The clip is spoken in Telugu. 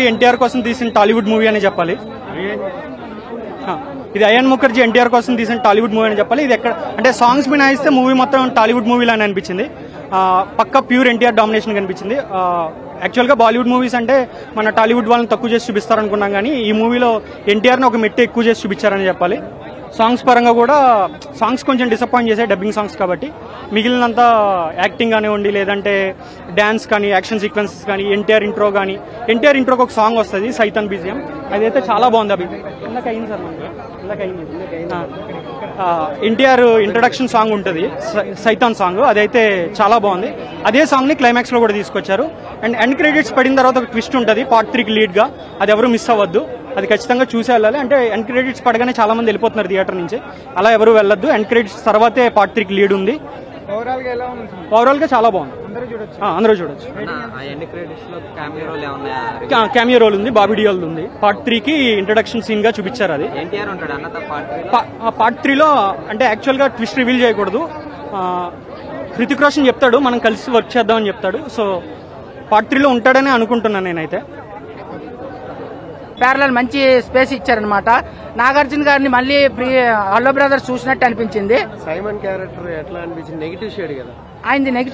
ఎన్టీఆర్ కోసం తీసిన టాలీవుడ్ మూవీ అని చెప్పాలి. ఇది అయాన్ ముఖర్జీ ఎన్టీఆర్ కోసం తీసిన టాలీవుడ్ మూవీ అని చెప్పాలి. ఇది ఎక్కడ అంటే సాంగ్స్ మినహాయిస్తే మూవీ మొత్తం టాలీవుడ్ మూవీలా అని అనిపించింది. పక్కా ప్యూర్ ఎన్టీఆర్ డామినేషన్ కనిపించింది. యాక్చువల్గా బాలీవుడ్ మూవీస్ అంటే మన టాలీవుడ్ వాళ్ళని తక్కువ చేసి చూపిస్తారనుకున్నాం, కానీ ఈ మూవీలో ఎన్టీఆర్ని ఒక మెట్టు ఎక్కువ చేసి చూపించారని చెప్పాలి. సాంగ్స్ పరంగా కూడా సాంగ్స్ కొంచెం డిసప్పాయింట్ చేశాయి, డబ్బింగ్ సాంగ్స్ కాబట్టి. మిగిలినంతా యాక్టింగ్ కానివ్వండి, లేదంటే డ్యాన్స్ కానీ, యాక్షన్ సీక్వెన్సెస్ కానీ, ఎన్టీఆర్ ఇంట్రోకి ఒక సాంగ్ వస్తుంది సైతాన్ బీజిఎం, అదైతే చాలా బాగుంది. అవి ఇందాక అయింది సార్, ఎన్టీఆర్ ఇంట్రడక్షన్ సాంగ్ ఉంటుంది సైతాన్ సాంగ్, అదైతే చాలా బాగుంది. అదే సాంగ్ ని క్లైమాక్స్ లో కూడా తీసుకొచ్చారు. అండ్ ఎండ్ క్రెడిట్స్ పడిన తర్వాత ఒక ట్విస్ట్ ఉంటుంది పార్ట్ 3కి లీడ్ గా, అది ఎవరు మిస్ అవ్వద్దు, అది ఖచ్చితంగా చూసి వెళ్ళాలి. అంటే ఎండ్ క్రెడిట్స్ పడగానే చాలా మంది వెళ్ళిపోతున్నారు థియేటర్ నుంచి, అలా ఎవరు వెళ్ళొద్దు. ఎండ్ క్రెడిట్స్ తర్వాతే పార్ట్ 3కి లీడ్ ఉంది. ఓవరాల్ గా చాలా బాగుంది, అందరూ చూడొచ్చు. క్యామియో రోల్ ఉంది, బాబీ డియోల్ ఉంది. పార్ట్ 3కి ఇంట్రడక్షన్ సీన్ గా చూపించారు. అది పార్ట్ 3లో అంటే యాక్చువల్ గా ట్విస్ట్ రివీల్ చేయకూడదు. హృతిక్ రోషన్ చెప్తాడు మనం కలిసి వర్క్ చేద్దామని చెప్తాడు. సో పార్ట్ 3లో ఉంటాడని అనుకుంటున్నాను నేనైతే. ప్యారలల్ మంచి స్పేస్ ఇచ్చారనమాట. నాగార్జున గారిని మళ్ళీ హలో బ్రదర్స్ చూసినట్టు అనిపించింది. సైమన్ క్యారెక్టర్ ఎట్లా అనిపించింది? నెగిటివ్ షేడ్ కదా, ఆయనది నెగిటివ్